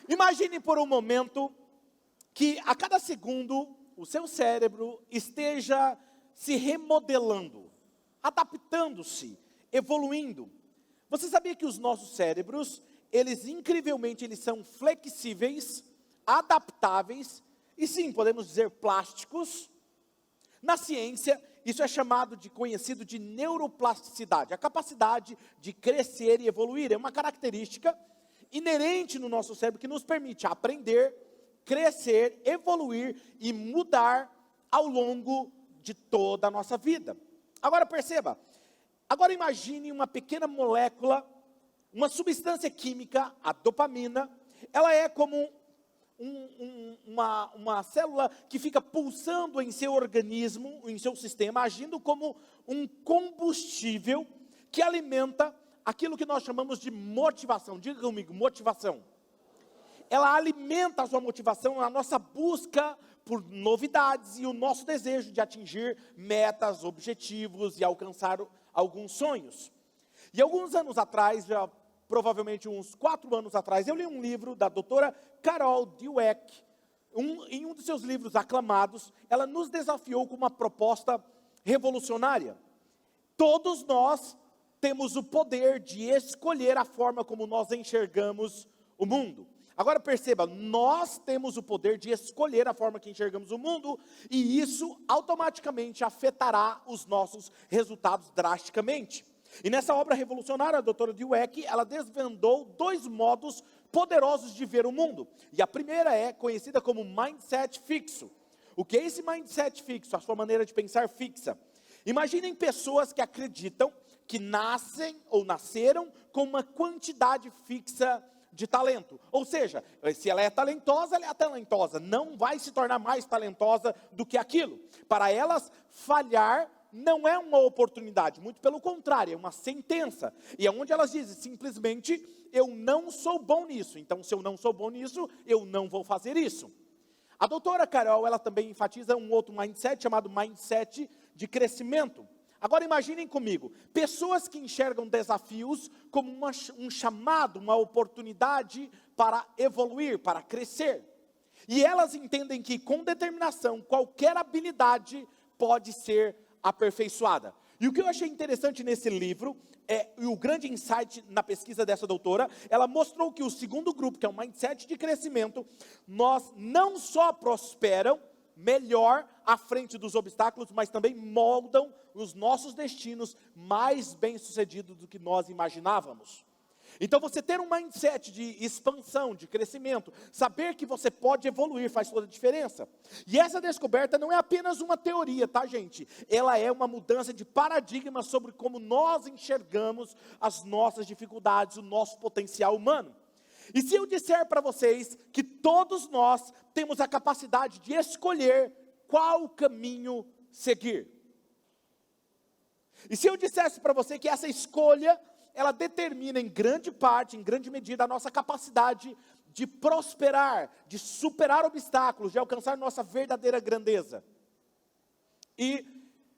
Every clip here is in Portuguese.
Imagine por um momento que a cada segundo o seu cérebro esteja se remodelando, adaptando-se, evoluindo. Você sabia que os nossos cérebros, eles incrivelmente eles são flexíveis, adaptáveis e sim, podemos dizer plásticos? Na ciência, isso é conhecido de neuroplasticidade, a capacidade de crescer e evoluir. É uma característica inerente no nosso cérebro que nos permite aprender, crescer, evoluir e mudar ao longo de toda a nossa vida. Agora perceba, agora imagine uma pequena molécula, uma substância química, a dopamina, ela é como uma célula que fica pulsando em seu organismo, em seu sistema, agindo como um combustível que alimenta aquilo que nós chamamos de motivação. Diga comigo, motivação. Ela alimenta a sua motivação, a nossa busca por novidades e o nosso desejo de atingir metas, objetivos e alcançar alguns sonhos. E alguns anos atrás, provavelmente uns 4 anos atrás, eu li um livro da doutora Carol Dweck. Em um dos seus livros aclamados, ela nos desafiou com uma proposta revolucionária. Todos nós temos o poder de escolher a forma como nós enxergamos o mundo. Agora perceba, nós temos o poder de escolher a forma que enxergamos o mundo, e isso automaticamente afetará os nossos resultados drasticamente. E nessa obra revolucionária, a doutora Dweck, ela desvendou 2 modos poderosos de ver o mundo. E a primeira é conhecida como mindset fixo. O que é esse mindset fixo? A sua maneira de pensar fixa. Imaginem pessoas que acreditam que nascem ou nasceram com uma quantidade fixa de talento. Ou seja, se ela é talentosa, ela é talentosa. Não vai se tornar mais talentosa do que aquilo. Para elas, falhar não é uma oportunidade, muito pelo contrário, é uma sentença. E é onde elas dizem, simplesmente, eu não sou bom nisso. Então, se eu não sou bom nisso, eu não vou fazer isso. A doutora Carol, ela também enfatiza um outro mindset, chamado mindset de crescimento. Agora imaginem comigo, pessoas que enxergam desafios como um chamado, uma oportunidade para evoluir, para crescer. E elas entendem que com determinação, qualquer habilidade pode ser aperfeiçoada. E o que eu achei interessante nesse livro, e o grande insight na pesquisa dessa doutora, ela mostrou que o segundo grupo, que é o mindset de crescimento, nós não só prosperam melhor à frente dos obstáculos, mas também moldam os nossos destinos mais bem-sucedidos do que nós imaginávamos. Então você ter um mindset de expansão, de crescimento, saber que você pode evoluir faz toda a diferença. E essa descoberta não é apenas uma teoria, tá, gente? Ela é uma mudança de paradigma sobre como nós enxergamos as nossas dificuldades, o nosso potencial humano. E se eu disser para vocês que todos nós temos a capacidade de escolher qual caminho seguir? E se eu dissesse para você que essa escolha, ela determina em grande parte, em grande medida, a nossa capacidade de prosperar, de superar obstáculos, de alcançar nossa verdadeira grandeza. E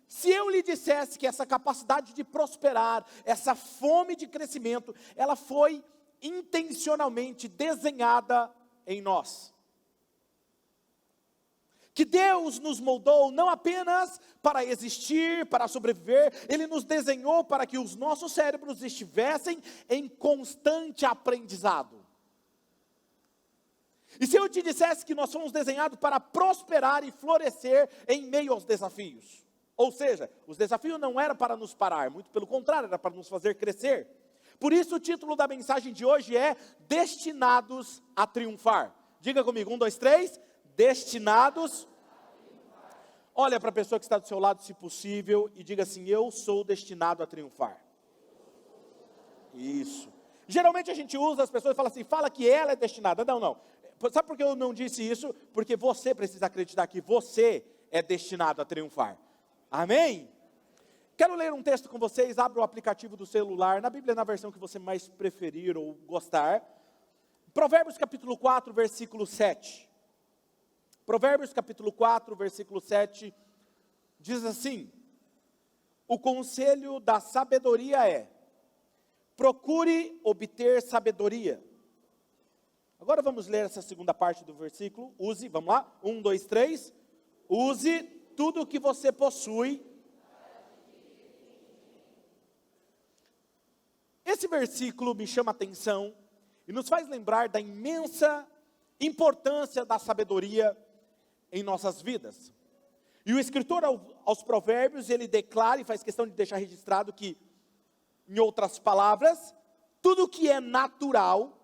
se eu lhe dissesse que essa capacidade de prosperar, essa fome de crescimento, ela foi intencionalmente desenhada em nós. Que Deus nos moldou não apenas para existir, para sobreviver, Ele nos desenhou para que os nossos cérebros estivessem em constante aprendizado. E se eu te dissesse que nós fomos desenhados para prosperar e florescer em meio aos desafios? Ou seja, os desafios não eram para nos parar, muito pelo contrário, era para nos fazer crescer. Por isso o título da mensagem de hoje é Destinados a Triunfar. Diga comigo, 1, 2, 3, destinados. Olha para a pessoa que está do seu lado, se possível, e diga assim, eu sou destinado a triunfar. Isso. Geralmente a gente usa, as pessoas falam assim, fala que ela é destinada. Não. Sabe por que eu não disse isso? Porque você precisa acreditar que você é destinado a triunfar. Amém? Quero ler um texto com vocês, abra o aplicativo do celular, na Bíblia, na versão que você mais preferir ou gostar. Provérbios capítulo 4, versículo 7. Provérbios capítulo 4, versículo 7, diz assim, o conselho da sabedoria é, procure obter sabedoria, Agora vamos ler essa segunda parte do versículo. Use, vamos lá, 1, 2, 3. Use tudo o que você possui. Esse versículo me chama a atenção e nos faz lembrar da imensa importância da sabedoria em nossas vidas. E o escritor aos Provérbios, ele declara e faz questão de deixar registrado que, em outras palavras, tudo que é natural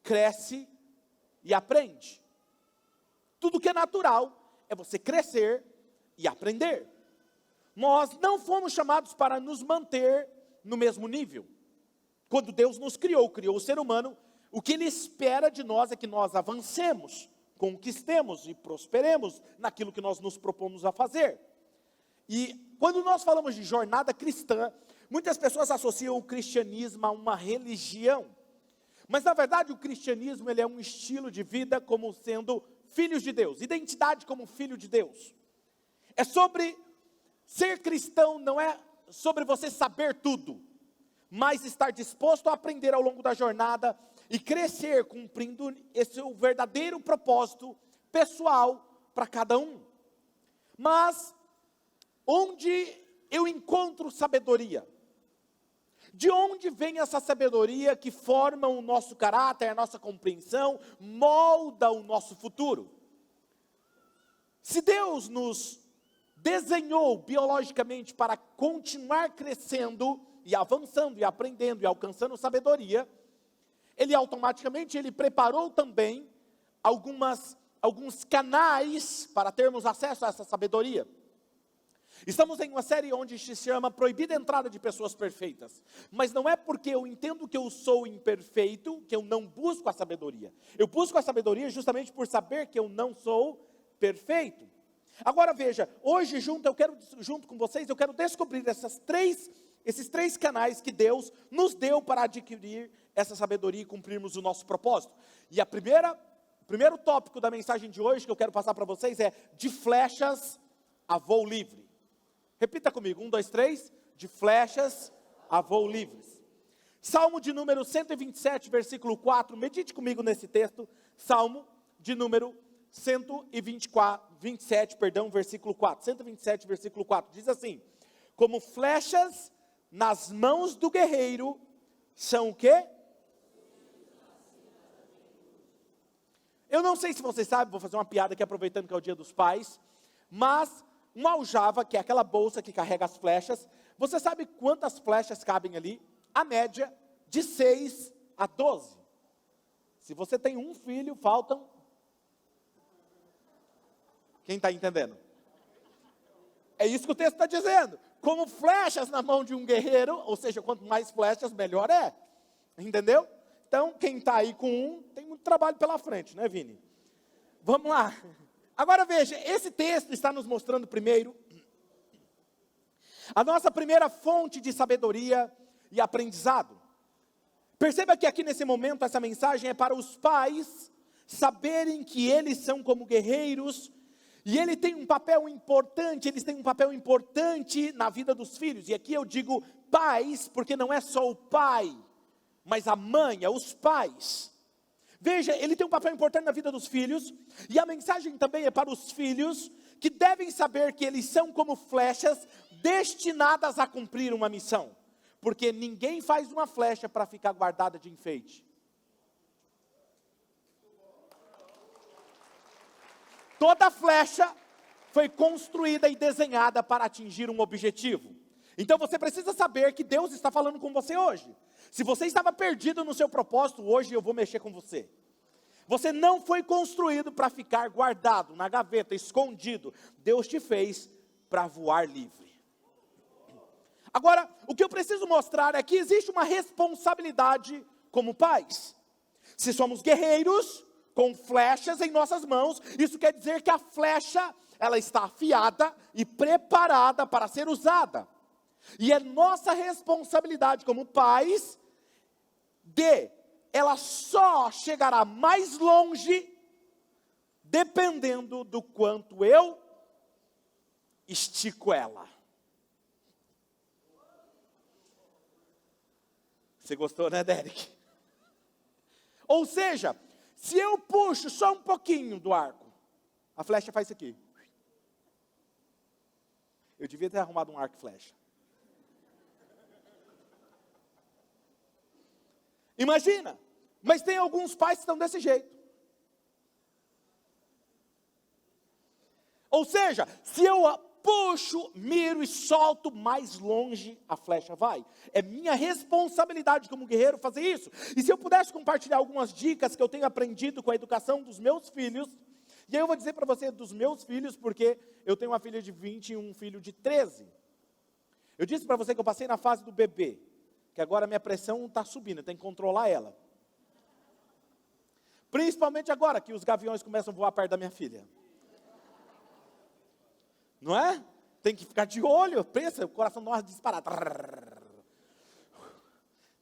cresce e aprende. Tudo que é natural é você crescer e aprender. Nós não fomos chamados para nos manter no mesmo nível. Quando Deus nos criou o ser humano, o que Ele espera de nós é que nós avancemos, conquistemos e prosperemos naquilo que nós nos propomos a fazer. E quando nós falamos de jornada cristã, muitas pessoas associam o cristianismo a uma religião. Mas na verdade o cristianismo ele é um estilo de vida como sendo filhos de Deus, identidade como filho de Deus. É sobre ser cristão, não é sobre você saber tudo, mas estar disposto a aprender ao longo da jornada e crescer cumprindo esse o verdadeiro propósito pessoal para cada um. Mas onde eu encontro sabedoria? De onde vem essa sabedoria que forma o nosso caráter, a nossa compreensão, molda o nosso futuro? Se Deus nos desenhou biologicamente para continuar crescendo e avançando e aprendendo e alcançando sabedoria, Ele automaticamente preparou também alguns canais para termos acesso a essa sabedoria. Estamos em uma série onde se chama Proibida a Entrada de Pessoas Perfeitas. Mas não é porque eu entendo que eu sou imperfeito, que eu não busco a sabedoria. Eu busco a sabedoria justamente por saber que eu não sou perfeito. Agora veja, hoje junto com vocês, eu quero descobrir esses três canais que Deus nos deu para adquirir essa sabedoria e cumprirmos o nosso propósito. E o primeiro tópico da mensagem de hoje que eu quero passar para vocês é de flechas a voo livre. Repita comigo, 1, 2, 3, de flechas a voo livres. Salmo de número 127, versículo 4, medite comigo nesse texto. Salmo de número 127, versículo 4. 127, versículo 4, diz assim: como flechas nas mãos do guerreiro, são o quê? Eu não sei se vocês sabem, vou fazer uma piada aqui aproveitando que é o dia dos pais, mas uma aljava, que é aquela bolsa que carrega as flechas, você sabe quantas flechas cabem ali? A média de 6 a 12. Se você tem um filho, faltam... Quem está entendendo? É isso que o texto está dizendo. Como flechas na mão de um guerreiro, ou seja, quanto mais flechas, melhor é. Entendeu? Então, quem está aí com um, tem muito trabalho pela frente, né, Vini? Vamos lá. Agora veja, esse texto está nos mostrando primeiro a nossa primeira fonte de sabedoria e aprendizado. Perceba que aqui nesse momento, essa mensagem é para os pais saberem que eles são como guerreiros, e eles têm um papel importante na vida dos filhos. E aqui eu digo pais, porque não é só o pai, mas a mãe, é os pais. Veja, ele tem um papel importante na vida dos filhos, e a mensagem também é para os filhos, que devem saber que eles são como flechas, destinadas a cumprir uma missão. Porque ninguém faz uma flecha para ficar guardada de enfeite. Toda flecha foi construída e desenhada para atingir um objetivo. Então você precisa saber que Deus está falando com você hoje. Se você estava perdido no seu propósito, hoje eu vou mexer com você. Você não foi construído para ficar guardado na gaveta, escondido. Deus te fez para voar livre. Agora, o que eu preciso mostrar é que existe uma responsabilidade como pais. Se somos guerreiros com flechas em nossas mãos, isso quer dizer que a flecha, ela está afiada e preparada para ser usada. E é nossa responsabilidade como pais ela só chegará mais longe dependendo do quanto eu estico ela. Você gostou, né, Derek? Ou seja, Se eu puxo só um pouquinho do arco, a flecha faz isso aqui. Eu devia ter arrumado um arco e flecha. Imagina, mas tem alguns pais que estão desse jeito. Ou seja, se eu puxo, miro e solto, mais longe a flecha vai. É minha responsabilidade como guerreiro fazer isso. E se eu pudesse compartilhar algumas dicas que eu tenho aprendido com a educação dos meus filhos, e aí eu vou dizer para você dos meus filhos, porque eu tenho uma filha de 20 e um filho de 13. Eu disse para você que eu passei na fase do bebê, que agora a minha pressão está subindo, eu tenho que controlar ela. Principalmente agora que os gaviões começam a voar perto da minha filha. Não é? Tem que ficar de olho, pensa, o coração nosso dispara.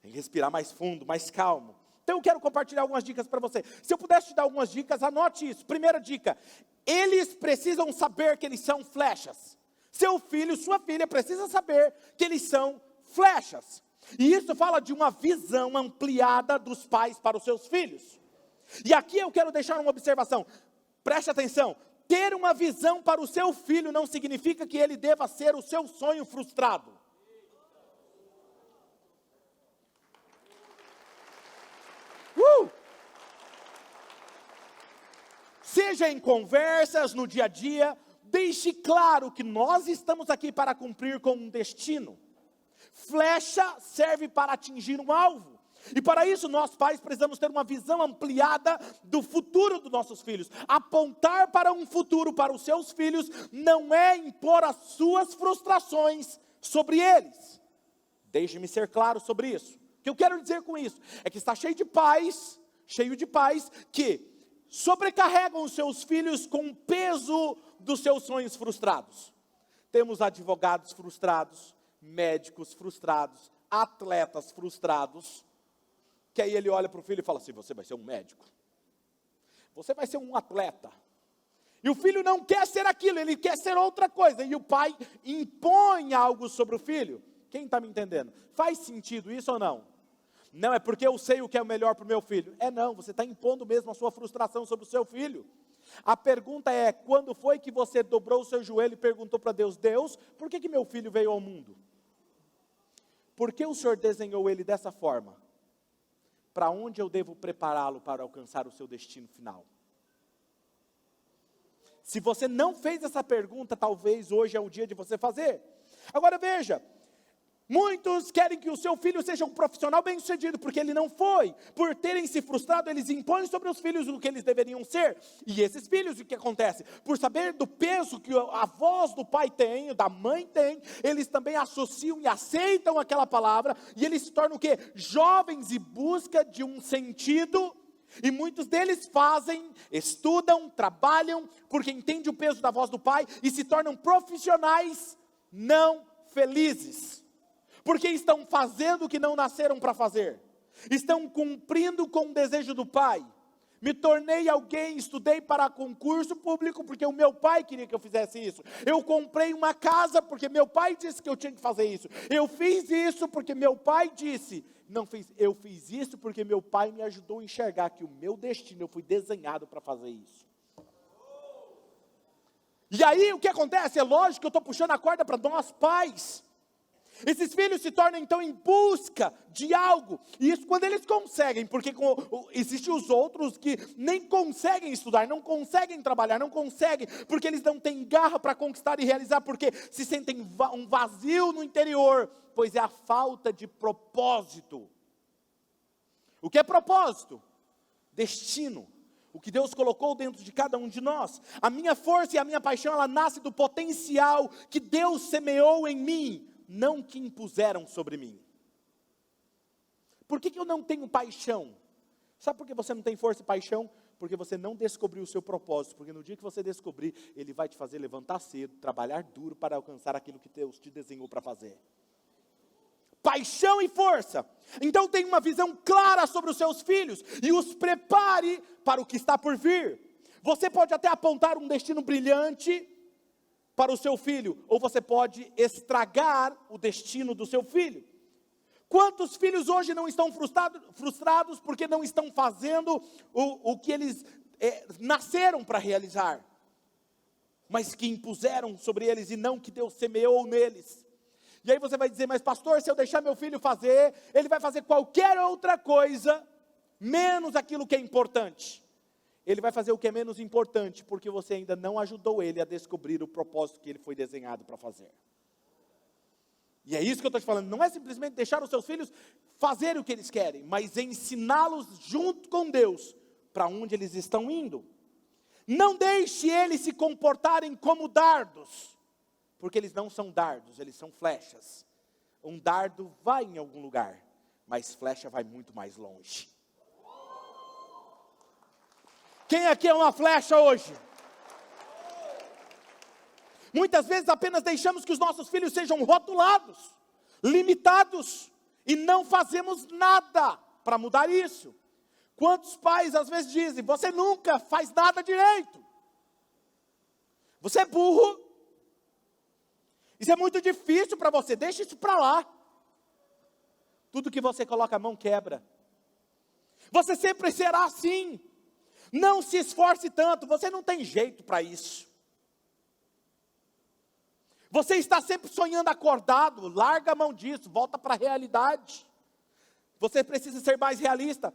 Tem que respirar mais fundo, mais calmo. Então eu quero compartilhar algumas dicas para você. Se eu pudesse te dar algumas dicas, anote isso. Primeira dica, eles precisam saber que eles são flechas. Seu filho, sua filha precisa saber que eles são flechas. E isso fala de uma visão ampliada dos pais para os seus filhos. E aqui eu quero deixar uma observação. Preste atenção. Ter uma visão para o seu filho não significa que ele deva ser o seu sonho frustrado. Seja em conversas, no dia a dia, deixe claro que nós estamos aqui para cumprir com um destino. Flecha serve para atingir um alvo. E para isso nós pais precisamos ter uma visão ampliada do futuro dos nossos filhos. Apontar para um futuro para os seus filhos não é impor as suas frustrações sobre eles. Deixe-me ser claro sobre isso. O que eu quero dizer com isso é que está cheio de pais que sobrecarregam os seus filhos com o peso dos seus sonhos frustrados. Temos advogados frustrados, médicos frustrados, atletas frustrados, que aí ele olha para o filho e fala assim: você vai ser um médico, você vai ser um atleta, e o filho não quer ser aquilo, ele quer ser outra coisa, e o pai impõe algo sobre o filho. Quem está me entendendo? Faz sentido isso ou não? Não, é porque eu sei o que é o melhor para o meu filho. Não, você está impondo mesmo a sua frustração sobre o seu filho. A pergunta é: quando foi que você dobrou o seu joelho e perguntou para Deus: Deus, por que meu filho veio ao mundo? Por que o Senhor desenhou ele dessa forma? Para onde eu devo prepará-lo para alcançar o seu destino final? Se você não fez essa pergunta, talvez hoje é o dia de você fazer. Agora veja, muitos querem que o seu filho seja um profissional bem-sucedido, porque ele não foi. Por terem se frustrado, eles impõem sobre os filhos o que eles deveriam ser. E esses filhos, o que acontece? Por saber do peso que a voz do pai tem, da mãe tem, eles também associam e aceitam aquela palavra, e eles se tornam o quê? Jovens em busca de um sentido. E muitos deles estudam, trabalham, porque entendem o peso da voz do pai, e se tornam profissionais não felizes. Porque estão fazendo o que não nasceram para fazer. Estão cumprindo com o desejo do pai. Me tornei alguém, estudei para concurso público porque o meu pai queria que eu fizesse isso. Eu comprei uma casa porque meu pai disse que eu tinha que fazer isso. Eu fiz isso porque meu pai disse. Eu fiz isso porque meu pai me ajudou a enxergar que o meu destino, eu fui desenhado para fazer isso. E aí o que acontece? É lógico que eu estou puxando a corda para nós pais. Esses filhos se tornam então em busca de algo, e isso quando eles conseguem, porque existem os outros que nem conseguem estudar, não conseguem trabalhar, não conseguem, porque eles não têm garra para conquistar e realizar, porque se sentem um vazio no interior, pois é a falta de propósito. O que é propósito? Destino. O que Deus colocou dentro de cada um de nós. A minha força e a minha paixão, ela nasce do potencial que Deus semeou em mim, não que impuseram sobre mim. Por que eu não tenho paixão? Sabe por que você não tem força e paixão? Porque você não descobriu o seu propósito. Porque no dia que você descobrir, ele vai te fazer levantar cedo, trabalhar duro para alcançar aquilo que Deus te desenhou para fazer. Paixão e força. Então tenha uma visão clara sobre os seus filhos e os prepare para o que está por vir. Você pode até apontar um destino brilhante para o seu filho, ou você pode estragar o destino do seu filho. Quantos filhos hoje não estão frustrados porque não estão fazendo o que eles nasceram para realizar, mas que impuseram sobre eles e não que Deus semeou neles? E aí você vai dizer, mas pastor, se eu deixar meu filho fazer, ele vai fazer qualquer outra coisa, menos aquilo que é importante. Ele vai fazer o que é menos importante, porque você ainda não ajudou ele a descobrir o propósito que ele foi desenhado para fazer. E é isso que eu estou te falando, não é simplesmente deixar os seus filhos fazerem o que eles querem, mas ensiná-los junto com Deus, para onde eles estão indo. Não deixe eles se comportarem como dardos, porque eles não são dardos, eles são flechas. Um dardo vai em algum lugar, mas flecha vai muito mais longe. Quem aqui é uma flecha hoje? Muitas vezes apenas deixamos que os nossos filhos sejam rotulados, limitados, e não fazemos nada para mudar isso. Quantos pais às vezes dizem, você nunca faz nada direito, você é burro, isso é muito difícil para você, deixa isso para lá. Tudo que você coloca a mão quebra, você sempre será assim, não se esforce tanto, você não tem jeito para isso. Você está sempre sonhando acordado, larga a mão disso, volta para a realidade. Você precisa ser mais realista.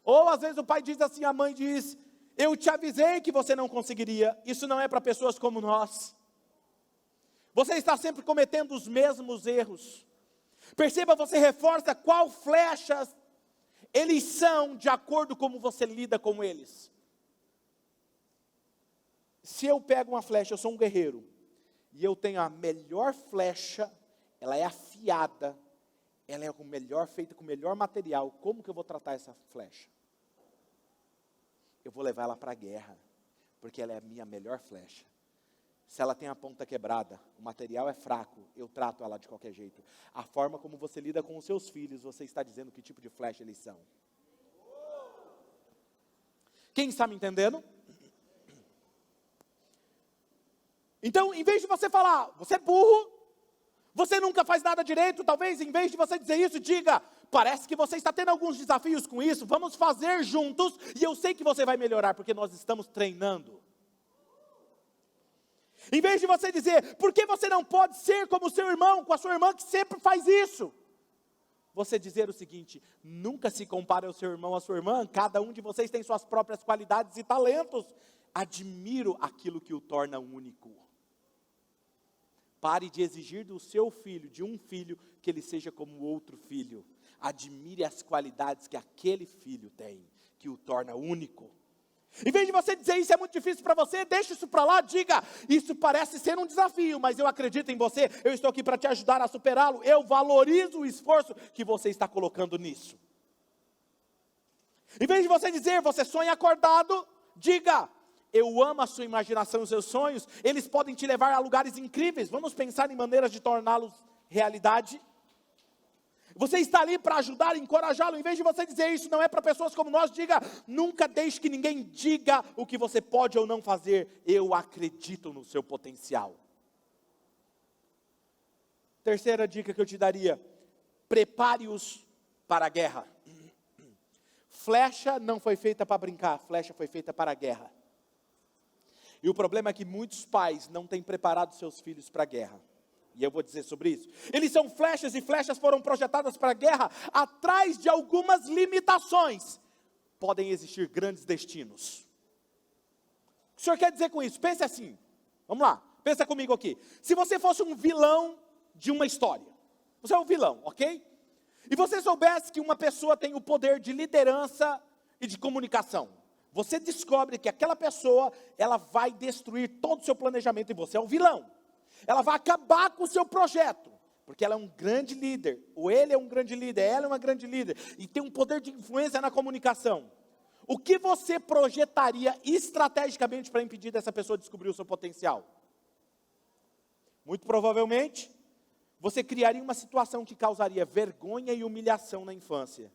Ou às vezes o pai diz assim, a mãe diz, eu te avisei que você não conseguiria, isso não é para pessoas como nós. Você está sempre cometendo os mesmos erros. Perceba, você reforça qual flechas eles são de acordo com como você lida com eles. Se eu pego uma flecha, eu sou um guerreiro, e eu tenho a melhor flecha, ela é afiada, ela é feita com o melhor material, como que eu vou tratar essa flecha? Eu vou levar ela para a guerra, porque ela é a minha melhor flecha. Se ela tem a ponta quebrada, o material é fraco, eu trato ela de qualquer jeito. A forma como você lida com os seus filhos, você está dizendo que tipo de flecha eles são. Quem está me entendendo? Então, em vez de você falar, você é burro, você nunca faz nada direito, talvez em vez de você dizer isso, diga, parece que você está tendo alguns desafios com isso, vamos fazer juntos, e eu sei que você vai melhorar, porque nós estamos treinando. Em vez de você dizer, por que você não pode ser como o seu irmão, com a sua irmã que sempre faz isso? Você dizer o seguinte, nunca se compare ao seu irmão, à sua irmã, cada um de vocês tem suas próprias qualidades e talentos. Admiro aquilo que o torna único. Pare de exigir do seu filho, de um filho, que ele seja como outro filho. Admire as qualidades que aquele filho tem, que o torna único. Em vez de você dizer isso é muito difícil para você, deixa isso para lá, diga, isso parece ser um desafio, mas eu acredito em você, eu estou aqui para te ajudar a superá-lo, eu valorizo o esforço que você está colocando nisso. Em vez de você dizer, você sonha acordado, diga, eu amo a sua imaginação e os seus sonhos, eles podem te levar a lugares incríveis, vamos pensar em maneiras de torná-los realidade. Você está ali para ajudar e encorajá-lo, em vez de você dizer isso não é para pessoas como nós, diga, nunca deixe que ninguém diga o que você pode ou não fazer, eu acredito no seu potencial. Terceira dica que eu te daria, prepare-os para a guerra. Flecha não foi feita para brincar, flecha foi feita para a guerra. E o problema é que muitos pais não têm preparado seus filhos para a guerra. E eu vou dizer sobre isso. Eles são flechas e flechas foram projetadas para a guerra atrás de algumas limitações. Podem existir grandes destinos. O que o senhor quer dizer com isso? Pense assim. Vamos lá, pensa comigo aqui. Se você fosse um vilão de uma história. Você é um vilão, ok? E você soubesse que uma pessoa tem o poder de liderança e de comunicação. Você descobre que aquela pessoa, ela vai destruir todo o seu planejamento e você é um vilão. Ela vai acabar com o seu projeto, porque ela é um grande líder, ou ele é um grande líder, ela é uma grande líder, e tem um poder de influência na comunicação. O que você projetaria estrategicamente para impedir dessa pessoa descobrir o seu potencial? Muito provavelmente, você criaria uma situação que causaria vergonha e humilhação na infância,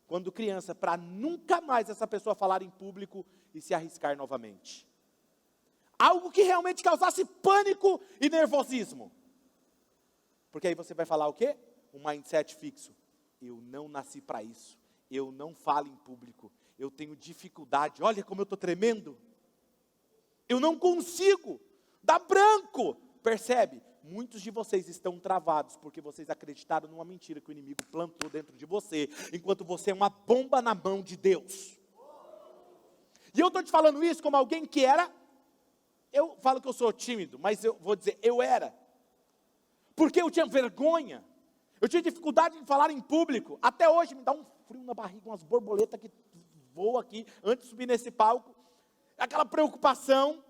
quando criança, para nunca mais essa pessoa falar em público e se arriscar novamente. Algo que realmente causasse pânico e nervosismo. Porque aí você vai falar o quê? Um mindset fixo. eu não nasci para isso, eu não falo em público, eu tenho dificuldade, olha como eu estou tremendo, eu não consigo, dá branco, percebe? Muitos de vocês estão travados, porque vocês acreditaram numa mentira que o inimigo plantou dentro de você, enquanto você é uma bomba na mão de Deus. E eu estou te falando isso como alguém que era, eu falo que eu sou tímido, mas eu vou dizer, eu era. Porque eu tinha vergonha, eu tinha dificuldade em falar em público, até hoje me dá um frio na barriga, umas borboletas que voam aqui, antes de subir nesse palco, aquela preocupação.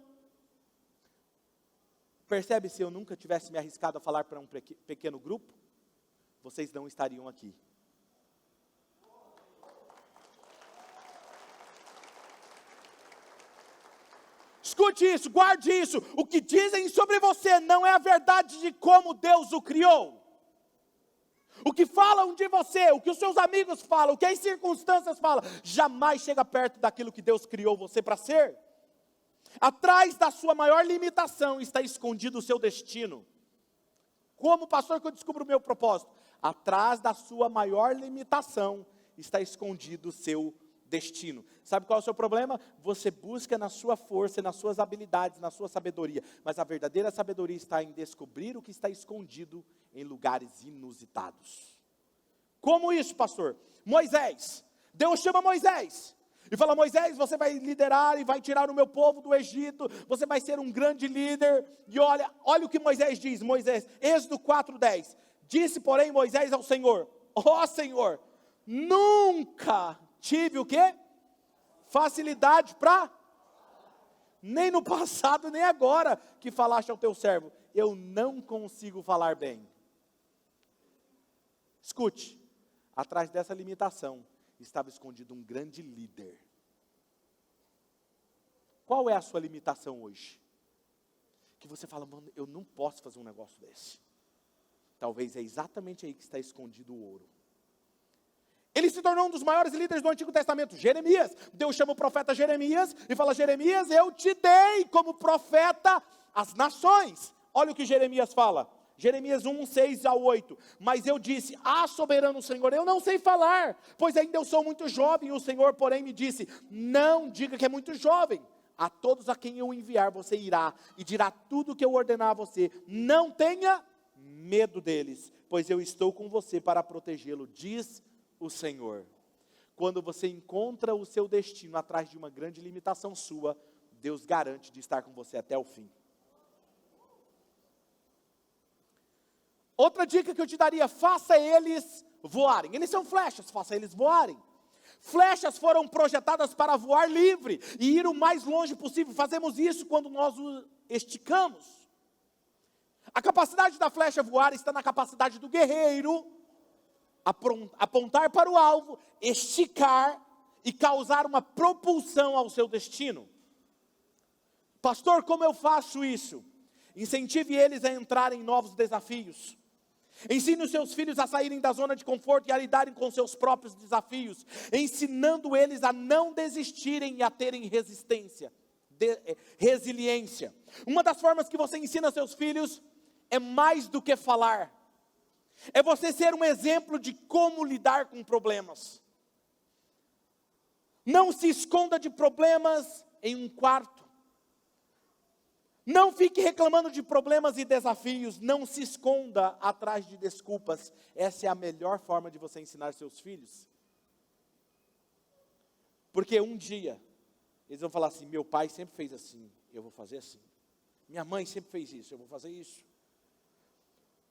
Percebe, se eu nunca tivesse me arriscado a falar para um pequeno grupo, vocês não estariam aqui. Escute isso, guarde isso. O que dizem sobre você não é a verdade de como Deus o criou. O que falam de você, o que os seus amigos falam, o que as circunstâncias falam, jamais chega perto daquilo que Deus criou você para ser. Atrás da sua maior limitação está escondido o seu destino. Como pastor que eu descubro o meu propósito? Atrás da sua maior limitação está escondido o seu destino. Sabe qual é o seu problema? Você busca na sua força, nas suas habilidades, na sua sabedoria. Mas a verdadeira sabedoria está em descobrir o que está escondido em lugares inusitados. Como isso, pastor? Moisés. Deus chama Moisés. E fala, Moisés, você vai liderar e vai tirar o meu povo do Egito, você vai ser um grande líder. E olha o que Moisés diz, Êxodo 4:10. Disse, porém, Moisés ao Senhor, ó Senhor, nunca tive o quê? Facilidade para? Nem no passado, nem agora, que falaste ao teu servo, eu não consigo falar bem. Escute, atrás dessa limitação, estava escondido um grande líder. Qual é a sua limitação hoje? Que você fala, mano, eu não posso fazer um negócio desse. Talvez é exatamente aí que está escondido o ouro. Ele se tornou um dos maiores líderes do Antigo Testamento, Jeremias. Deus chama o profeta Jeremias e fala, Jeremias, eu te dei como profeta às nações. Olha o que Jeremias fala. Jeremias 1:6-8, mas eu disse, soberano Senhor, eu não sei falar, pois ainda eu sou muito jovem, e o Senhor porém me disse, não diga que é muito jovem, a todos a quem eu enviar você irá, e dirá tudo o que eu ordenar a você, não tenha medo deles, pois eu estou com você para protegê-lo, diz o Senhor. Quando você encontra o seu destino atrás de uma grande limitação sua, Deus garante de estar com você até o fim. Outra dica que eu te daria, faça eles voarem. Eles são flechas, faça eles voarem. Flechas foram projetadas para voar livre e ir o mais longe possível. Fazemos isso quando nós o esticamos. A capacidade da flecha voar está na capacidade do guerreiro apontar para o alvo, esticar e causar uma propulsão ao seu destino. Pastor, como eu faço isso? Incentive eles a entrarem em novos desafios. Ensine os seus filhos a saírem da zona de conforto e a lidarem com seus próprios desafios, ensinando eles a não desistirem e a terem resiliência. Uma das formas que você ensina seus filhos é mais do que falar. É você ser um exemplo de como lidar com problemas. Não se esconda de problemas em um quarto. Não fique reclamando de problemas e desafios, não se esconda atrás de desculpas. Essa é a melhor forma de você ensinar seus filhos. Porque um dia, eles vão falar assim, meu pai sempre fez assim, eu vou fazer assim. Minha mãe sempre fez isso, eu vou fazer isso.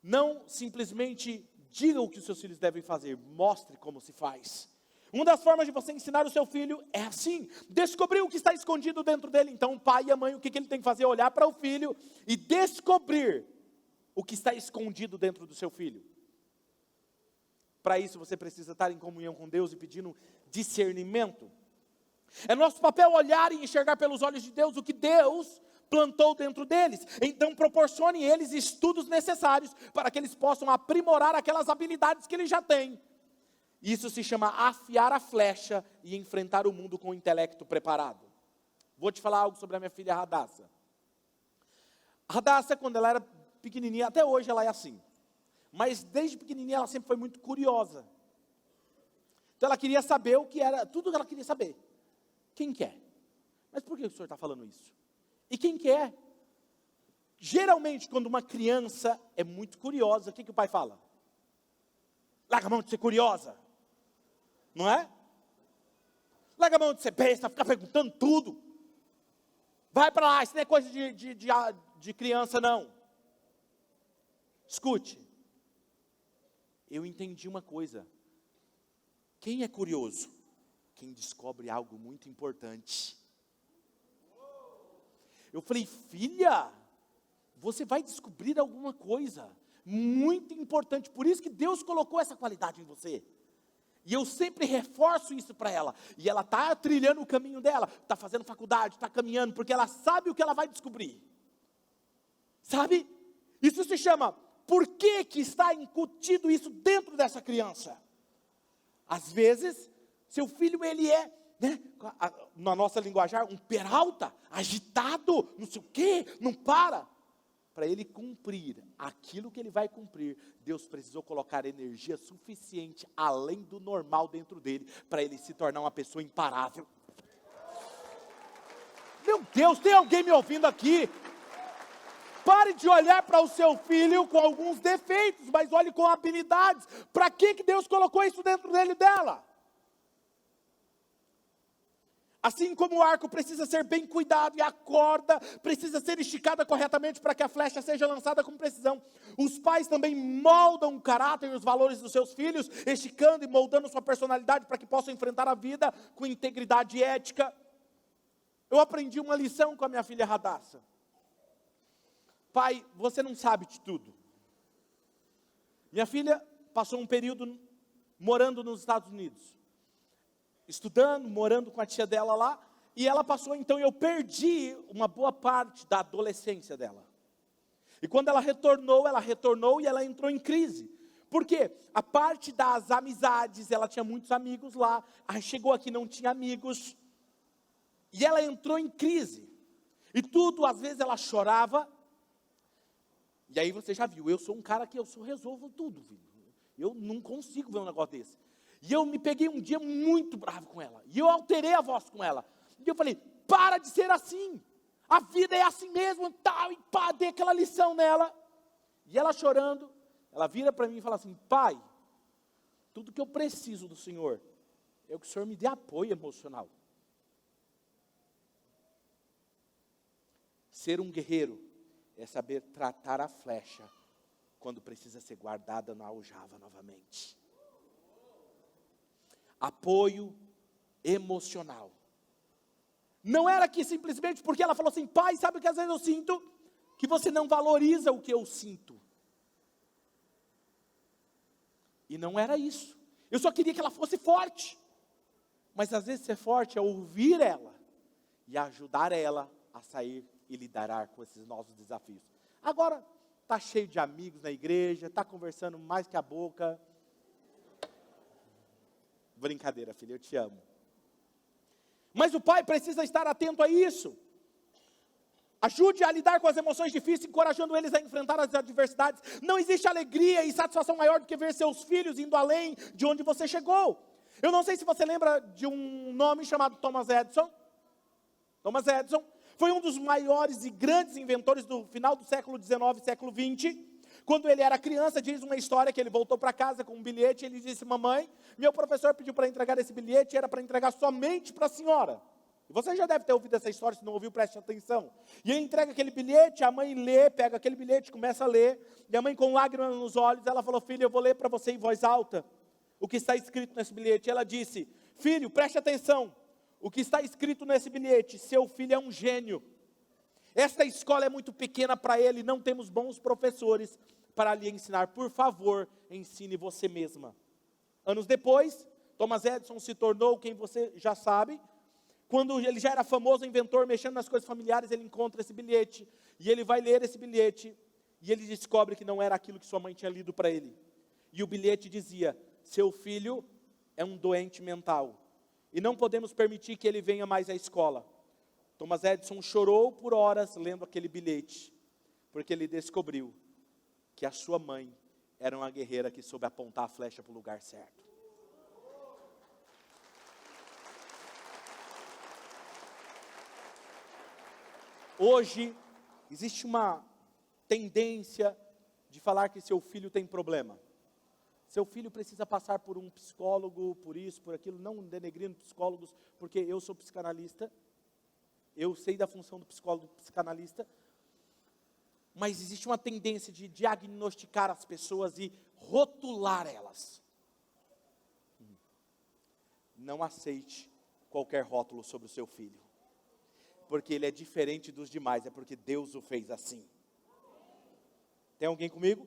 Não simplesmente diga o que os seus filhos devem fazer, mostre como se faz. Uma das formas de você ensinar o seu filho é assim, descobrir o que está escondido dentro dele. Então o pai e a mãe, o que ele tem que fazer? Olhar para o filho e descobrir o que está escondido dentro do seu filho. Para isso você precisa estar em comunhão com Deus e pedindo discernimento. É nosso papel olhar e enxergar pelos olhos de Deus o que Deus plantou dentro deles. Então proporcione eles estudos necessários para que eles possam aprimorar aquelas habilidades que eles já têm. Isso se chama afiar a flecha e enfrentar o mundo com o intelecto preparado. Vou te falar algo sobre a minha filha Radassa. Radassa, quando ela era pequenininha, até hoje ela é assim. Mas desde pequenininha ela sempre foi muito curiosa. Então ela queria saber o que era, tudo que ela queria saber. Quem quer? Mas por que o senhor está falando isso? E quem quer? Geralmente, quando uma criança é muito curiosa, o que o pai fala? Larga a mão de ser curiosa. Não é? Larga a mão de ser besta, ficar perguntando tudo. Vai para lá, isso não é coisa de criança, não. Escute. Eu entendi uma coisa. Quem é curioso? Quem descobre algo muito importante. Eu falei, filha, você vai descobrir alguma coisa muito importante. Por isso que Deus colocou essa qualidade em você. E eu sempre reforço isso para ela. E ela está trilhando o caminho dela. Está fazendo faculdade, está caminhando. Porque ela sabe o que ela vai descobrir. Sabe? Isso se chama, por que está incutido isso dentro dessa criança? Às vezes, seu filho ele é, na nossa linguajar, um peralta, agitado, não sei o quê, não para. Para ele cumprir aquilo que ele vai cumprir, Deus precisou colocar energia suficiente, além do normal dentro dele, para ele se tornar uma pessoa imparável. Meu Deus, tem alguém me ouvindo aqui? Pare de olhar para o seu filho com alguns defeitos, mas olhe com habilidades. Para que Deus colocou isso dentro dele e dela? Assim como o arco precisa ser bem cuidado e a corda precisa ser esticada corretamente para que a flecha seja lançada com precisão, os pais também moldam o caráter e os valores dos seus filhos, esticando e moldando sua personalidade para que possam enfrentar a vida com integridade e ética. Eu aprendi uma lição com a minha filha Radassa. Pai, você não sabe de tudo. Minha filha passou um período morando nos Estados Unidos. Estudando, morando com a tia dela lá. E ela passou, então eu perdi uma boa parte da adolescência dela. E quando ela retornou e ela entrou em crise. Por quê? A parte das amizades, ela tinha muitos amigos lá. Aí chegou aqui, não tinha amigos. E ela entrou em crise. E tudo, às vezes ela chorava. E aí você já viu, eu sou um cara que resolvo tudo, filho. Eu não consigo ver um negócio desse. E eu me peguei um dia muito bravo com ela. E eu alterei a voz com ela. E eu falei, para de ser assim. A vida é assim mesmo, tal, e pá, dei aquela lição nela. E ela chorando, ela vira para mim e fala assim, pai, tudo que eu preciso do Senhor, é que o Senhor me dê apoio emocional. Ser um guerreiro é saber tratar a flecha quando precisa ser guardada na aljava novamente. Apoio emocional. Não era que simplesmente porque ela falou assim, pai, sabe o que às vezes eu sinto? Que você não valoriza o que eu sinto. E não era isso. Eu só queria que ela fosse forte. Mas às vezes ser forte é ouvir ela e ajudar ela a sair e lidar com esses novos desafios. Agora, está cheio de amigos na igreja, está conversando mais que a boca. Brincadeira, filha, eu te amo. Mas o pai precisa estar atento a isso. Ajude a lidar com as emoções difíceis, encorajando eles a enfrentar as adversidades. Não existe alegria e satisfação maior do que ver seus filhos indo além de onde você chegou. Eu não sei se você lembra de um nome chamado Thomas Edison. Thomas Edison foi um dos maiores e grandes inventores do final do século XIX, século XX. Quando ele era criança, diz uma história que ele voltou para casa com um bilhete, e ele disse, mamãe, meu professor pediu para entregar esse bilhete, era para entregar somente para a senhora. E você já deve ter ouvido essa história, se não ouviu, preste atenção. E ele entrega aquele bilhete, a mãe lê, pega aquele bilhete, começa a ler, e a mãe com lágrimas nos olhos, ela falou, filho, eu vou ler para você em voz alta, o que está escrito nesse bilhete. Ela disse, filho, preste atenção, o que está escrito nesse bilhete, seu filho é um gênio. Esta escola é muito pequena para ele, não temos bons professores para lhe ensinar. Por favor, ensine você mesma. Anos depois, Thomas Edison se tornou quem você já sabe. Quando ele já era famoso inventor, mexendo nas coisas familiares, ele encontra esse bilhete. E ele vai ler esse bilhete. E ele descobre que não era aquilo que sua mãe tinha lido para ele. E o bilhete dizia, seu filho é um doente mental. E não podemos permitir que ele venha mais à escola. Thomas Edison chorou por horas lendo aquele bilhete, porque ele descobriu que a sua mãe era uma guerreira que soube apontar a flecha para o lugar certo. Hoje, existe uma tendência de falar que seu filho tem problema. Seu filho precisa passar por um psicólogo, por isso, por aquilo, não denegrindo psicólogos, porque eu sou psicanalista, eu sei da função do psicólogo psicanalista, mas existe uma tendência de diagnosticar as pessoas e rotular elas. Não aceite qualquer rótulo sobre o seu filho, porque ele é diferente dos demais, é porque Deus o fez assim. Tem alguém comigo?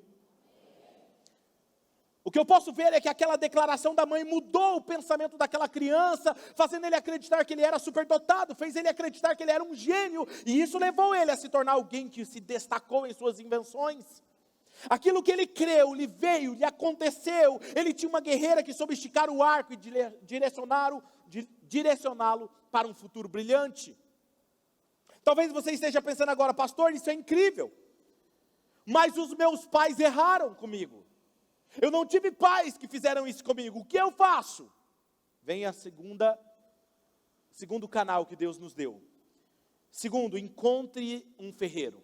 O que eu posso ver é que aquela declaração da mãe mudou o pensamento daquela criança, fazendo ele acreditar que ele era superdotado, fez ele acreditar que ele era um gênio, e isso levou ele a se tornar alguém que se destacou em suas invenções. Aquilo que ele creu, lhe veio, lhe aconteceu. Ele tinha uma guerreira que soube esticar o arco e direcioná-lo para um futuro brilhante. Talvez você esteja pensando agora, pastor, isso é incrível, mas os meus pais erraram comigo. Eu não tive pais que fizeram isso comigo. O que eu faço? Vem a segundo canal que Deus nos deu. Segundo, encontre um ferreiro.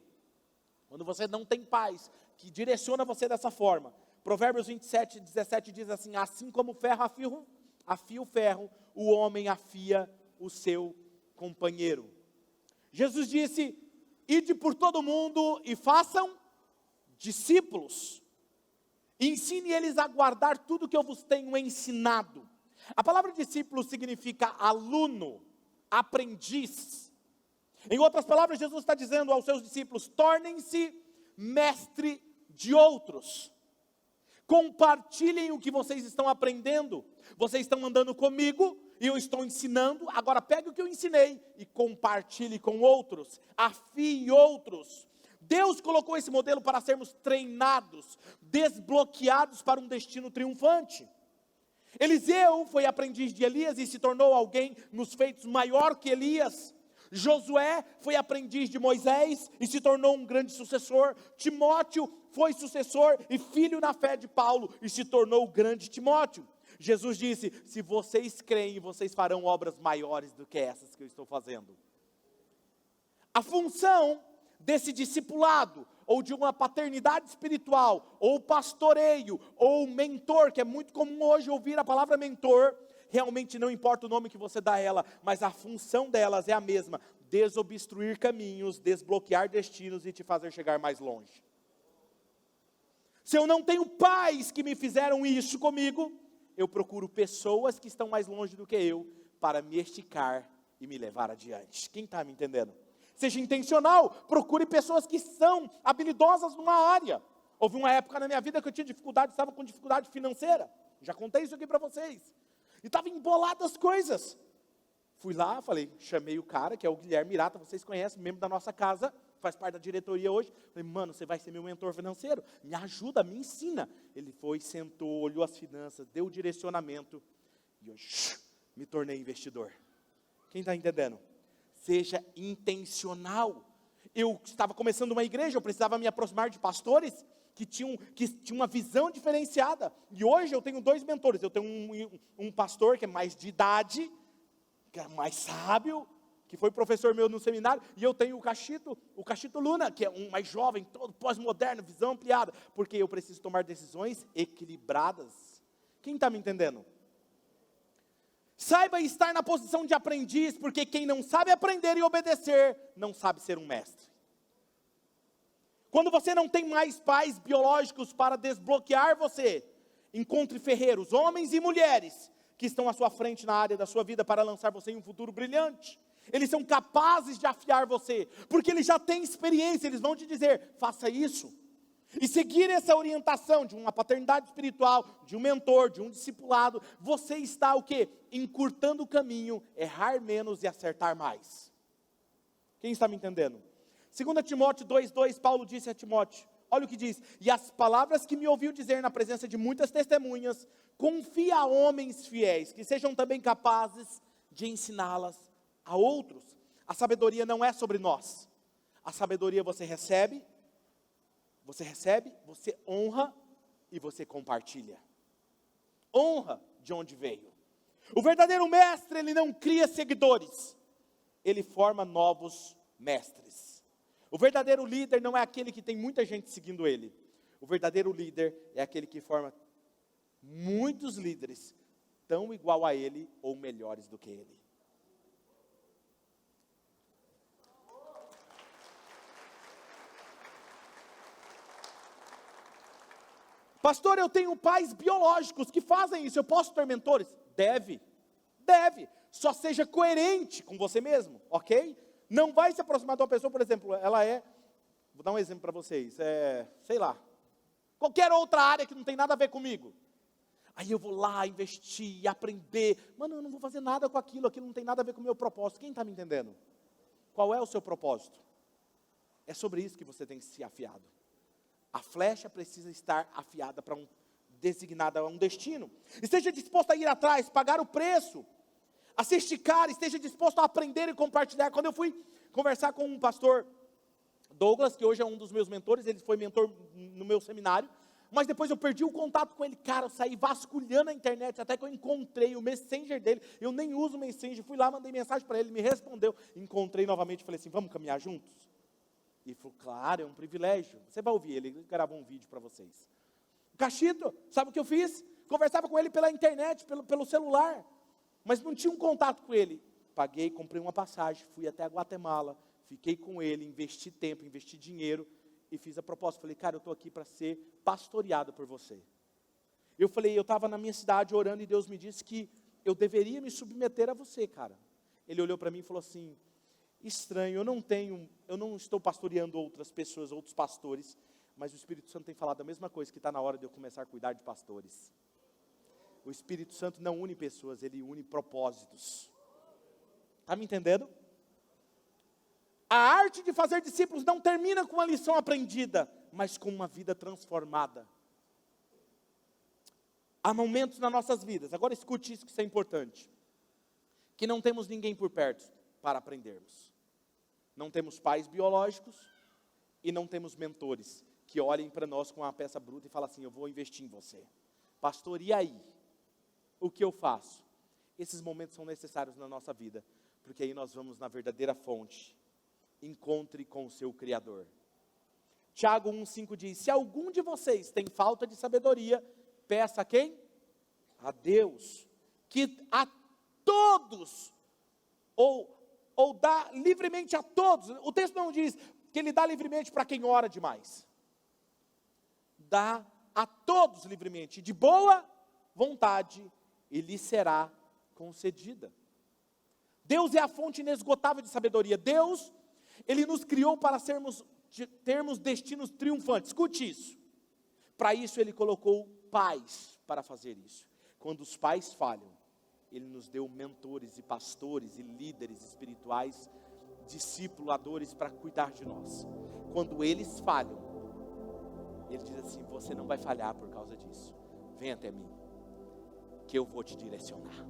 Quando você não tem pais que direciona você dessa forma. Provérbios 27, 17 diz assim: assim como o ferro afia o ferro, o homem afia o seu companheiro. Jesus disse: ide por todo mundo e façam discípulos. Ensine eles a guardar tudo que eu vos tenho ensinado. A palavra discípulo significa aluno, aprendiz. Em outras palavras, Jesus está dizendo aos seus discípulos: tornem-se mestre de outros. Compartilhem o que vocês estão aprendendo. Vocês estão andando comigo e eu estou ensinando. Agora pegue o que eu ensinei e compartilhe com outros. Afie outros. Deus colocou esse modelo para sermos treinados, desbloqueados para um destino triunfante. Eliseu foi aprendiz de Elias e se tornou alguém nos feitos maior que Elias. Josué foi aprendiz de Moisés e se tornou um grande sucessor. Timóteo foi sucessor e filho na fé de Paulo e se tornou o grande Timóteo. Jesus disse: se vocês creem, vocês farão obras maiores do que essas que eu estou fazendo. A função desse discipulado, ou de uma paternidade espiritual, ou pastoreio, ou mentor, que é muito comum hoje ouvir a palavra mentor, realmente não importa o nome que você dá a ela, mas a função delas é a mesma: desobstruir caminhos, desbloquear destinos e te fazer chegar mais longe. Se eu não tenho pais que me fizeram isso comigo, eu procuro pessoas que estão mais longe do que eu, para me esticar e me levar adiante. Quem está me entendendo? Seja intencional, procure pessoas que são habilidosas numa área. Houve uma época na minha vida que eu tinha dificuldade, estava com dificuldade financeira. Já contei isso aqui para vocês. E estava embolado as coisas. Fui lá, chamei o cara, que é o Guilherme Mirata, vocês conhecem, membro da nossa casa, faz parte da diretoria hoje. Falei: mano, você vai ser meu mentor financeiro, me ajuda, me ensina. Ele foi, sentou, olhou as finanças, deu o direcionamento, e eu me tornei investidor. Quem está entendendo? Seja intencional. Eu estava começando uma igreja, eu precisava me aproximar de pastores que tinham uma visão diferenciada. E hoje eu tenho 2 mentores. Eu tenho um pastor que é mais de idade, que é mais sábio, que foi professor meu no seminário. E eu tenho o Cachito Luna, que é um mais jovem, todo pós-moderno, visão ampliada. Porque eu preciso tomar decisões equilibradas. Quem está me entendendo? Saiba estar na posição de aprendiz, porque quem não sabe aprender e obedecer, não sabe ser um mestre. Quando você não tem mais pais biológicos para desbloquear você, encontre ferreiros, homens e mulheres, que estão à sua frente na área da sua vida para lançar você em um futuro brilhante. Eles são capazes de afiar você, porque eles já têm experiência, eles vão te dizer: faça isso. E seguir essa orientação de uma paternidade espiritual, de um mentor, de um discipulado, você está o quê? Encurtando o caminho, errar menos e acertar mais. Quem está me entendendo? 2 Timóteo 2,2, Paulo disse a Timóteo, olha o que diz: e as palavras que me ouviu dizer na presença de muitas testemunhas, confia a homens fiéis, que sejam também capazes de ensiná-las a outros. A sabedoria não é sobre nós. A sabedoria você recebe, você honra e você compartilha. Honra de onde veio. O verdadeiro mestre, ele não cria seguidores, ele forma novos mestres. O verdadeiro líder não é aquele que tem muita gente seguindo ele. O verdadeiro líder é aquele que forma muitos líderes tão igual a ele ou melhores do que ele. Pastor, eu tenho pais biológicos que fazem isso, eu posso ter mentores? Deve. Só seja coerente com você mesmo, ok? Não vai se aproximar de uma pessoa, por exemplo, vou dar um exemplo para vocês, sei lá, qualquer outra área que não tem nada a ver comigo. Aí eu vou lá investir, aprender, mano, eu não vou fazer nada com aquilo não tem nada a ver com o meu propósito. Quem está me entendendo? Qual é o seu propósito? É sobre isso que você tem que ser afiado. A flecha precisa estar afiada designada a um destino. Esteja disposto a ir atrás, pagar o preço, a se esticar, esteja disposto a aprender e compartilhar. Quando eu fui conversar com um pastor, Douglas, que hoje é um dos meus mentores, ele foi mentor no meu seminário, mas depois eu perdi o contato com ele, cara, eu saí vasculhando a internet, até que eu encontrei o Messenger dele, eu nem uso o Messenger, fui lá, mandei mensagem para ele, me respondeu, encontrei novamente, falei assim, vamos caminhar juntos? E ele falou, claro, é um privilégio, você vai ouvir, ele gravou um vídeo para vocês. Cachito, sabe o que eu fiz? Conversava com ele pela internet, pelo celular, mas não tinha um contato com ele. Paguei, comprei uma passagem, fui até a Guatemala, fiquei com ele, investi tempo, investi dinheiro, e fiz a proposta. Falei, cara, eu estou aqui para ser pastoreado por você. Eu estava na minha cidade orando, e Deus me disse que eu deveria me submeter a você, cara. Ele olhou para mim e falou assim, estranho, eu não estou pastoreando outras pessoas, outros pastores, mas o Espírito Santo tem falado a mesma coisa, que está na hora de eu começar a cuidar de pastores. O Espírito Santo não une pessoas, ele une propósitos. Está me entendendo? A arte de fazer discípulos não termina com uma lição aprendida, mas com uma vida transformada. Há momentos nas nossas vidas, agora escute isso que isso é importante, que não temos ninguém por perto para aprendermos. Não temos pais biológicos e não temos mentores que olhem para nós com uma peça bruta e falem assim, eu vou investir em você. Pastor, e aí? O que eu faço? Esses momentos são necessários na nossa vida, porque aí nós vamos na verdadeira fonte. Encontre com o seu Criador. Tiago 1,5 diz, se algum de vocês tem falta de sabedoria, peça a quem? A Deus, que a todos, ou dá livremente a todos. O texto não diz que ele dá livremente para quem ora demais. Dá a todos livremente, de boa vontade, e lhe será concedida. Deus é a fonte inesgotável de sabedoria. Deus, Ele nos criou para termos destinos triunfantes. Escute isso. Para isso Ele colocou pais para fazer isso. Quando os pais falham, Ele nos deu mentores e pastores e líderes espirituais, discipuladores para cuidar de nós. Quando eles falham, Ele diz assim, você não vai falhar por causa disso. Vem até mim, que eu vou te direcionar.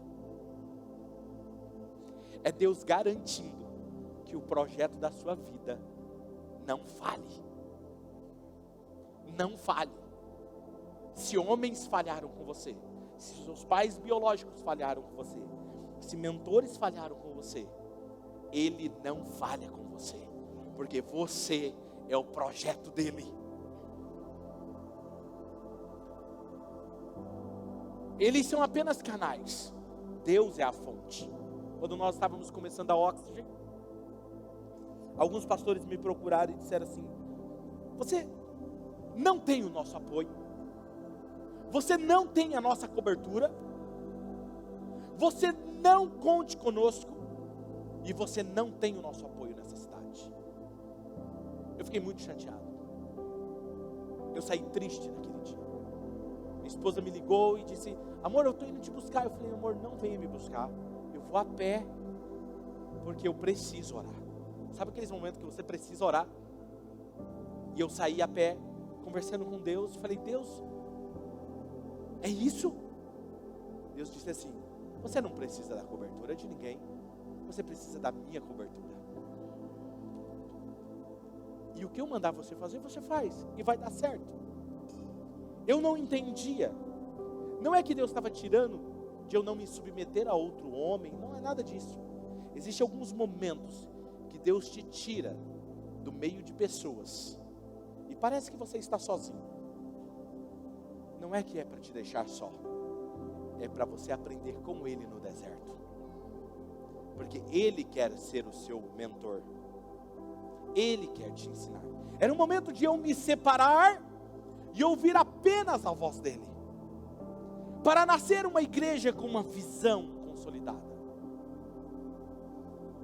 É Deus garantindo que o projeto da sua vida não falhe. Não falhe. Se homens falharam com você, se seus pais biológicos falharam com você, se mentores falharam com você, Ele não falha com você, porque você é o projeto dEle. Eles são apenas canais, Deus é a fonte. Quando nós estávamos começando a Oxygen, alguns pastores me procuraram e disseram assim, você não tem o nosso apoio, você não tem a nossa cobertura, você não conte conosco, e você não tem o nosso apoio nessa cidade. Eu fiquei muito chateado, eu saí triste naquele dia. Minha esposa me ligou e disse, amor, eu estou indo te buscar. Eu falei, amor, não venha me buscar, eu vou a pé, porque eu preciso orar. Sabe aqueles momentos que você precisa orar? E eu saí a pé, conversando com Deus, falei, Deus, é isso? Deus disse assim, você não precisa da cobertura de ninguém, você precisa da minha cobertura. E o que eu mandar você fazer, você faz, e vai dar certo. Eu não entendia, não é que Deus estava tirando de eu não me submeter a outro homem, não é nada disso. Existem alguns momentos que Deus te tira do meio de pessoas e parece que você está sozinho, não é que é para te deixar só, é para você aprender com Ele no deserto, porque Ele quer ser o seu mentor, Ele quer te ensinar. Era um momento de eu me separar e ouvir apenas a voz dEle, para nascer uma igreja com uma visão consolidada.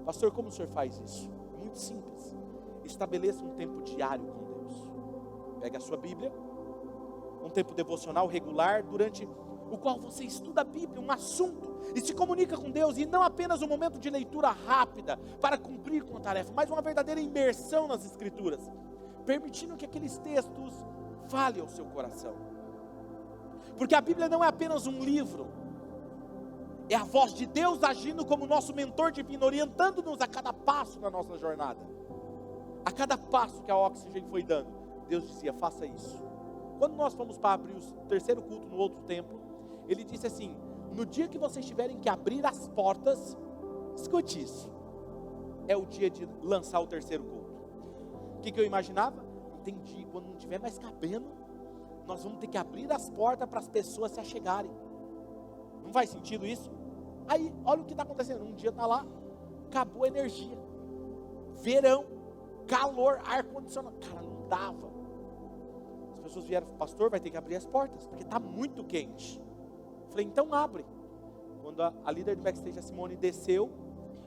Pastor, como o senhor faz isso? Muito simples. Estabeleça um tempo diário com Deus. Pegue a sua Bíblia, um tempo devocional regular, durante o qual você estuda a Bíblia, um assunto, e se comunica com Deus, e não apenas um momento de leitura rápida, para cumprir com a tarefa, mas uma verdadeira imersão nas Escrituras, permitindo que aqueles textos falem ao seu coração. Porque a Bíblia não é apenas um livro, é a voz de Deus agindo como nosso mentor divino, orientando-nos a cada passo da nossa jornada. A cada passo que a Oxygen foi dando, Deus dizia, faça isso. Quando nós fomos para abrir o terceiro culto no outro templo, Ele disse assim, no dia que vocês tiverem que abrir as portas, escute isso, é o dia de lançar o terceiro culto. O que eu imaginava? Entendi, quando não tiver mais cabendo, nós vamos ter que abrir as portas para as pessoas se achegarem. Não faz sentido isso? Aí, olha o que está acontecendo. Um dia está lá, acabou a energia. Verão, calor, ar-condicionado. Cara, não dava. As pessoas vieram, pastor, vai ter que abrir as portas, porque está muito quente. Falei, então abre. Quando a líder do backstage, a Simone, desceu,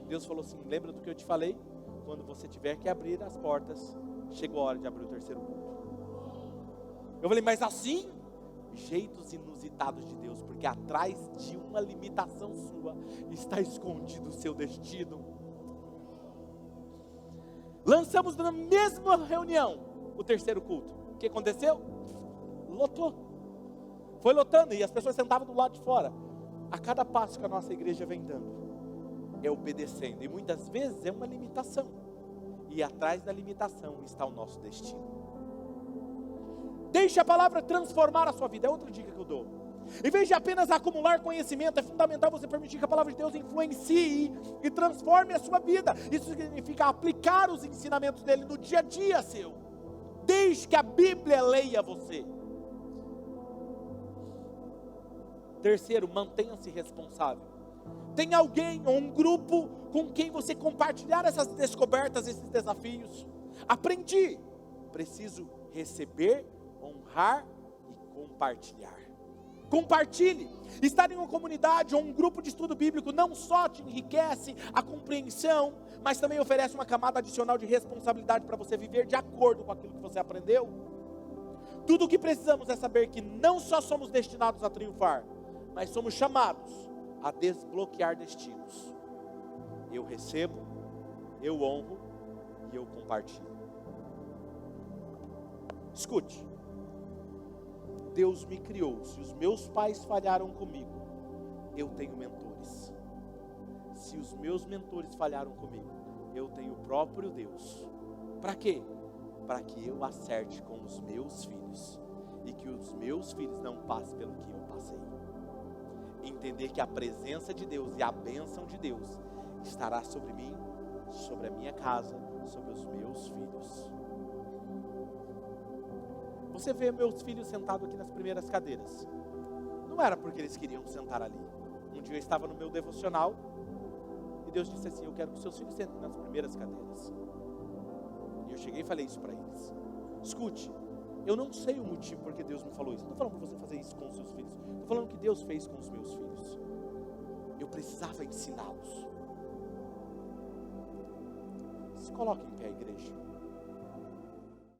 Deus falou assim, lembra do que eu te falei? Quando você tiver que abrir as portas, chegou a hora de abrir o terceiro culto. Eu falei, mas assim? Jeitos inusitados de Deus, porque atrás de uma limitação sua está escondido o seu destino. Lançamos na mesma reunião o terceiro culto. O que aconteceu? Lotou. Foi lotando e as pessoas sentavam do lado de fora. A cada passo que a nossa igreja vem dando, é obedecendo, e muitas vezes é uma limitação, e atrás da limitação está o nosso destino. Deixe a palavra transformar a sua vida, é outra dica que eu dou. Em vez de apenas acumular conhecimento, é fundamental você permitir que a palavra de Deus influencie e transforme a sua vida. Isso significa aplicar os ensinamentos dele no dia a dia seu. Deixe que a Bíblia leia você. Terceiro, mantenha-se responsável. Tem alguém ou um grupo com quem você compartilhar essas descobertas, esses desafios. Aprendi, preciso receber, honrar e compartilhar. Compartilhe. Estar em uma comunidade ou um grupo de estudo bíblico não só te enriquece a compreensão, mas também oferece uma camada adicional de responsabilidade para você viver de acordo com aquilo que você aprendeu. Tudo o que precisamos é saber que não só somos destinados a triunfar, mas somos chamados a desbloquear destinos. Eu recebo, eu honro e eu compartilho. Escute. Deus me criou. Se os meus pais falharam comigo, eu tenho mentores. Se os meus mentores falharam comigo, eu tenho o próprio Deus. Para quê? Para que eu acerte com os meus filhos e que os meus filhos não passem pelo que eu passei. Entender que a presença de Deus e a bênção de Deus estará sobre mim, sobre a minha casa, sobre os meus filhos. Você vê meus filhos sentados aqui nas primeiras cadeiras. Não era porque eles queriam sentar ali. Um dia eu estava no meu devocional e Deus disse assim, eu quero que seus filhos sentem nas primeiras cadeiras. E eu cheguei e falei isso para eles. Escute, eu não sei o motivo porque Deus me falou isso. Não estou falando para você fazer isso com os seus filhos. Estou falando o que Deus fez com os meus filhos. Eu precisava ensiná-los. Se coloque em pé, igreja.